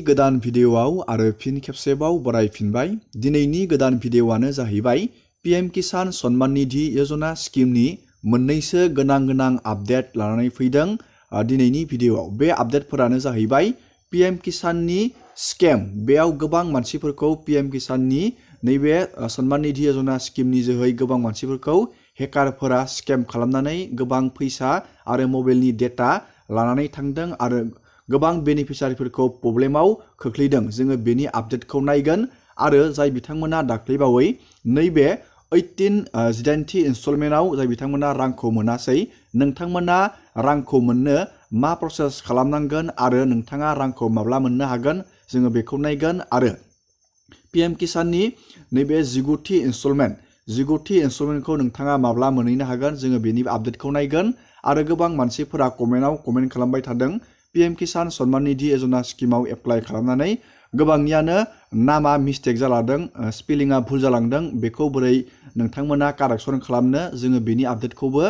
गोदान भिडिअआव आरो फिन खेबसेबाव बरायफिनबाय। दिनैनि गोदान भिडिअआनो जाहैबाय पीएम किसान सम्मान निधि योजना स्किमनि मोननैसो गोनां आपडेट लानानै फैदों दिनैनि भिडिअआव। बे आपडेटफोरानो जाहैबाय पीएम किसाननि स्केम। बेयाव गोबां मानसिफोरखौ पीएम किसाननि नैबे सम्मान निधि योजना स्किमनि जोहै गोबां मानसिफोरखौ हेकारफोरा स्केम खालामनानै गोबां फैसा आरो मबाइलनि डेटा लानानै थांदों आरो गोबां बेनिफिसियारिफोरखौ प्रब्लेमाव खोख्लैदों। जोङो बेनि आपडेटखौ नायगोन आरो जाय बिथांमोना दाख्लैबावै नैबे 18 इनस्टलमेन्टआव जाय बिथांमोना रांखौ मोनासै, नोंथांमोना रांखौ मोननो मा प्रसेस खालामनांगोन आरो नोंथाङा रांखौ माब्ला मोननो हागोन, जोङो बेखौ नायगोन। आरो पीएम किसाननि नैबे 19थि इनस्टलमेन्टखौ नोंथाङा माब्ला मोनहैनो हागोन, जोङो बेनि आपडेटखौ नायगोन। आरो गोबां मानसिफोरा कमेन्ट खालामबाय थादों पीएम किसान सम्मान निधि योजना स्किमाव एप्लाइ खालामनानै गोबांनियानो नामा मिस्टेक जालांदों, स्पेलिंआ भुल जालांदों। बेखौ बोरै नोंथांमोना कारेक्सन खालामनो, जोङो बेनि आपडेटखौबो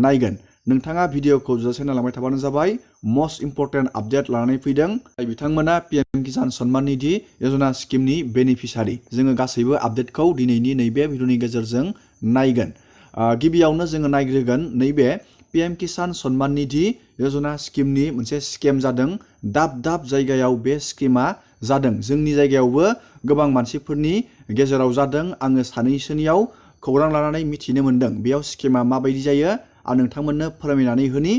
नायगोन। नोंथाङा भिडिअखौ जोबजासिम नायलांबाय थाबानो जाबाय। मस्ट इम्परटेन्ट आपडेट लानानै फैदों बिथांमोना पीएम किसान सम्मान निधि योजना स्किमनि बेनिफिसियारि। जोङो गासैबो आपडेटखौ दिनैनि नैबे भिडिअनि गेजेरजों नायगोन। गिबियावनो जोङो नायग्रोगोन नैबे पीएम किसान सम्मान निधि योजना स्किमनि मोनसे स्केम जादों। दाब जायगायाव बे स्किमा जादों। जोंनि जायगायावबो गोबां मानसिफोरनि गेजेराव जादों। आङो सानैसोनियाव खौरां लानानै मिथिनो मोन्दों बेयाव स्किमा माबायदि जायो। आं नोंथांमोननो फोरमायनानै होनि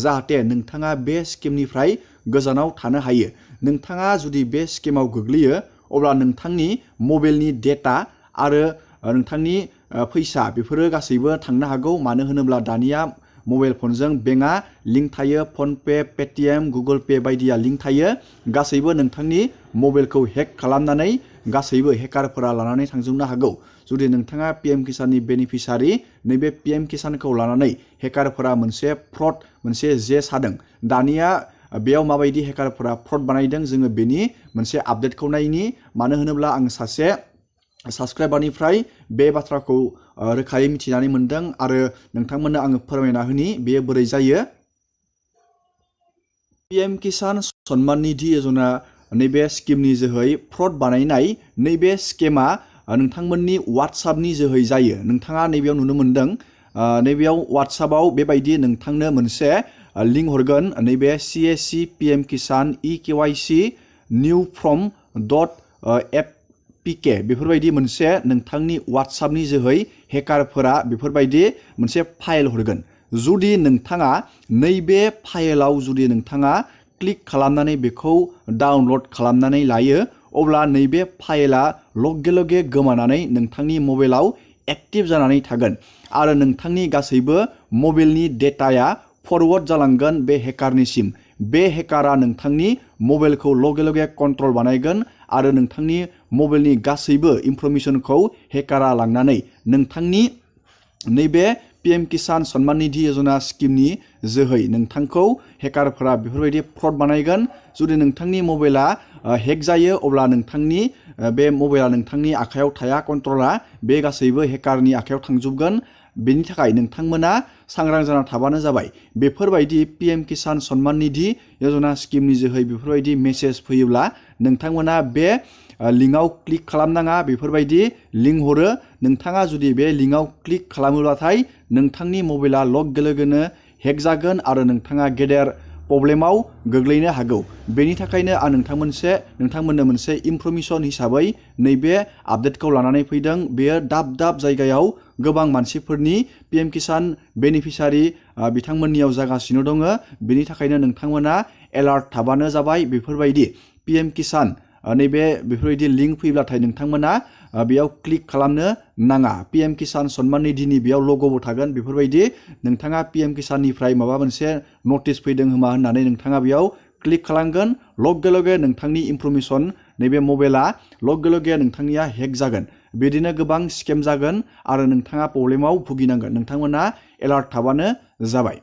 जाहाथे नोंथाङा बे स्किमनिफ्राय गोजानाव थानो हायो। नोंथाङा जुदि बे स्किमाव गोग्लैयो अब्ला नोंथांनि मबाइलनि डेटा आरो नोंथांनि फैसा बेफोरो गासैबो थांनो हागौ। मानो होनोब्ला दानिया मबाइल फनजों बेंकआ लिंक थायो, फनपे, पेटिएम, गुगल पे बायदिया लिंक थायो। गासैबो नोंथांनि मबाइलखौ हेक खालामनानै गासैबो हेकारफोरा लानानै थांजोबनो हागौ। जुदि नोंथाङा पीएम किसाननि बेनिफिसियारि, नैबे पीएम किसानखौ लानानै हेकारफोरा मोनसे फ्रड जे सादों। दानिया बेयाव माबायदि हेकारफोरा फ्रड बानायदों, जोङो बेनि मोनसे आपडेटखौ नायनि। मानो होनोब्ला आं सासे साबस्क्राइबारनिफ्राय बे बाथ्राखौ रोखायै मिथिनानै मोन्दों आरो नोंथांमोननो आङो फोरमायना होनि बेयो बोरै जायो। पीएम किसान सम्मान निधि योजना नैबे स्किमनि जोहै फ्रड बानायनाय नैबे स्केमा नोंथांमोननि वाट्सएपनि जोहै जायो। नोंथाङा नैबेयाव नुनो मोन्दों, नैबेयाव वाट्सएपआव बेबायदि नोंथांनो मोनसे लिंक हरगोन। नैबे CAC PM Kisan EKYC new from .fpk बेफोरबायदि मोनसे नोंथांनि वाट्सएपनि जोहै हेकारफोरा बेफोरबायदि मोनसे फाइल हरगोन। जुदि नोंथाङा नैबे फाइलाव जुदि नोंथाङा क्लिक खालामनानै बेखौ डाउनलड खालामनानै लायो, अब्ला नैबे फाइला लगे गोमानानै नोंथांनि मबाइलाव एक्टिभ जानानै थागोन आरो नोंथांनि गासैबो मबाइलनि डेटाया फरवर्ड जालांगोन बे हेकारनिसिम। बे हेकारा नोंथांनि मबाइलखौ लगे कन्ट्रल बानायगोन आरो नोंथांनि मबाइलनि गासैबो इनफरमेसनखौ हेकारा लांनानै नोंथांनि नैबे पीएम किसान सम्मान निधि योजना स्किमनि जोहै नोंथांखौ हेकारफोरा बेफोरबायदि फ्रड बानायगोन। जुदि नोंथांनि मबाइला हेक जायो अब्ला नोंथांनि बे मबाइला नोंथांनि आखायाव थाया, कन्ट्रला बे गासैबो हेकारनि आखायाव थांजोबगोन। बेनि थाखाय नोंथांमोना सांग्रां जाना थाबानो जाबाय। बेफोरबायदि पीएम किसान सम्मान निधि योजना स्किमनि जोहै बेफोरबायदि मेसेज फैयोब्ला नोंथांमोना बे लिंकआव क्लिक खालामनाङा। बेफोरबायदि लिंक हरो, नोंथाङा जुदि बे लिंकआव क्लिक खालामोब्लाथाय नोंथांनि मबाइला लगेनो हेक जागोन आरो नोंथाङा गेदेर प्रब्लेमाव गोग्लैनो हागौ। बेनि थाखायनो आं नोंथांमोननो मोनसे इनफरमेसन हिसाबै नैबे आपडेटखौ लानानै फैदों। बेयो दाब जायगायाव गोबां मानसिफोरनि पीएम किसान बेनिफिसियारि बिथांमोननियाव जागासिनो दङ। बेनि थाखायनो नोंथांमोना एलार्ट थाबानो जाबाय। बेफोरबायदि पीएम किसान नैबे बेफोरबायदि लिंक फैब्लाथाय नोंथांमोना बेयाव क्लिक खालामनो नाङा। पीएम किसान सम्मान निधिनि बेयाव लग'बो थागोन। बेफोरबायदि नोंथाङा पीएम किसाननिफ्राय माबा मोनसे नटिस फैदों होमा होननानै नोंथाङा बेयाव क्लिक खालामगोन। लगे नोंथांनि इनफरमेसन नैबे मबाइला लगे नोंथांनिया हेक जागोन। बिदिनो गोबां स्केम जागोन आरो नोंथाङा प्रब्लेमाव भुगिनांगोन। नोंथांमोना एलार्ट थाबानो जाबाय।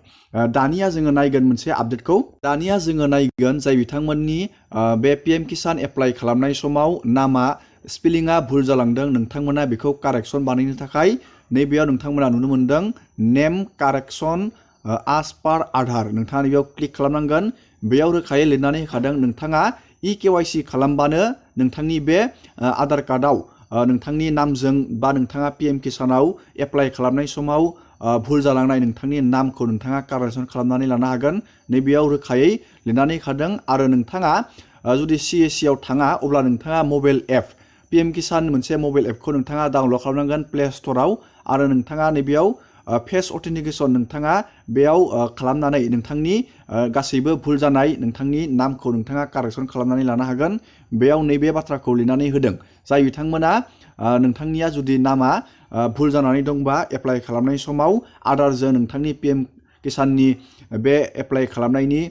दानिया जोङो नायगोन मोनसे आपडेटखौ। दानिया जोङो नायगोन जाय बिथांमोननि बे पीएम किसान एप्लाइ खालामनाय समाव नामा स्पेलिंआ भुल जालांदों, नोंथांमोना बेखौ कारेक्सन बानायनो थाखाय नैबेयाव नोंथांमोना नुनो मोन्दों नेम कारेक्सन आज पार आधार। नोंथाङा बेयाव क्लिक खालामनांगोन। बेयाव रोखायै लिरनानै होखादों नोंथाङा EKYC खालामबानो नोंथांनि बे आधार कार्डआव नोंथांनि नामजों बा नोंथाङा PM किसानाव एप्लाइ खालामनाय समाव भुल जालांनाय नोंथांनि नामखौ नोंथाङा कारेक्सन खालामनानै लानो हागोन। नैबेयाव रोखायै लिरनानै होखादों आरो नोंथाङा जुदि CAC आव थाङा अब्ला नोंथाङा मबाइल एप PM किसान मोनसे मबाइल एपखौ नोंथाङा डाउनलड खालामनांगोन प्ले स्ट'राव आरो नोंथाङा नैबेयाव फेस अथेन्टिकेसन नोंथाङा बेयाव खालामनानै नोंथांनि गासैबो भुल जानाय नोंथांनि नामखौ नोंथाङा कारेक्सन खालामनानै लानो हागोन। बेयाव नैबे बाथ्राखौ लिरनानै होदों जाय बिथांमोना नोंथांनिया जुदि नामा भुल जानानै दंबा एप्लाइ खालामनाय समाव आधारजों नोंथांनि PM किसाननि बे एप्लाइ खालामनायनि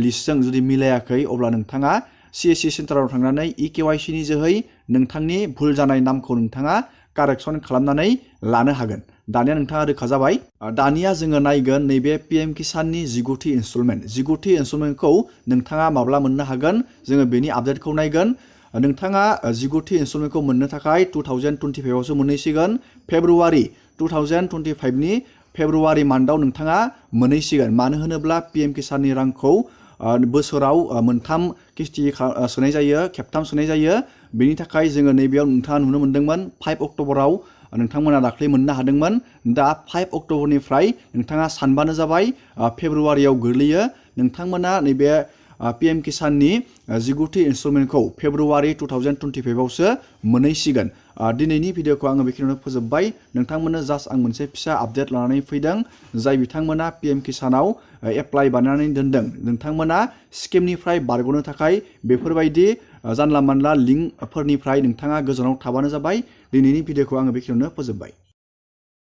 लिस्टजों जुदि मिलायाखै अब्ला नोंथाङा CAC सेन्टाराव थांनानै EKYC नि जोहै नोंथांनि भुल जानाय नामखौ नोंथाङा कारेक्सन खालामनानै लानो हागोन। दानिया नोंथाङा रोखा जाबाय। दानिया जोङो नायगोन नैबे PM किसाननि 19थि इनस्टलमेन्ट 19थि इनस्टलमेन्टखौ नोंथाङा माब्ला मोननो हागोन जोङो बेनि आपडेटखौ नायगोन। नोंथाङा 19थि इनस्टलमेन्टखौ मोननो थाखाय 2025 आवसो मोनहैसिगोन। फेब्रुवारि 2025 नि फेब्रुवारि मान्थआव नोंथाङा मोनहैसिगोन। मानो होनोब्ला PM किसाननि रांखौ बोसोराव मोनथाम किस्ति सोनाय जायो, खेबथाम सोनाय जायो। बेनि थाखाय जोङो नैबेयाव नोंथाङा नुनो मोनदोंमोन 5 अक्ट'बराव नोंथांमोना दाख्लै मोननो हादोंमोन। दा 5 अक्ट'बरनिफ्राय नोंथाङा सानबानो जाबाय फेब्रुवारियाव गोग्लैयो। नोंथांमोना नैबे PM किसाननि 19थि इनस्टलमेन्टखौ फेब्रुवारि 2025 आवसो मोनहैसिगोन। दिनैनि भिडिअखौ आङो बेखिनियावनो फोजोबबाय। नोंथांमोननो जास्ट आं मोनसे फिसा आपडेट लानानै फैदों जाय बिथांमोना PM किसानाव एप्लाइ बानायनानै दोनदों। नोंथांमोना स्केमनिफ्राय बारग'नो थाखाय बेफोरबायदि जानला मानला लिंकफोरनिफ्राय नोंथाङा गोजानाव थाबानो जाबाय। दिनैनि भिडिअखौ आङो बेखिनियावनो फोजोबबाय।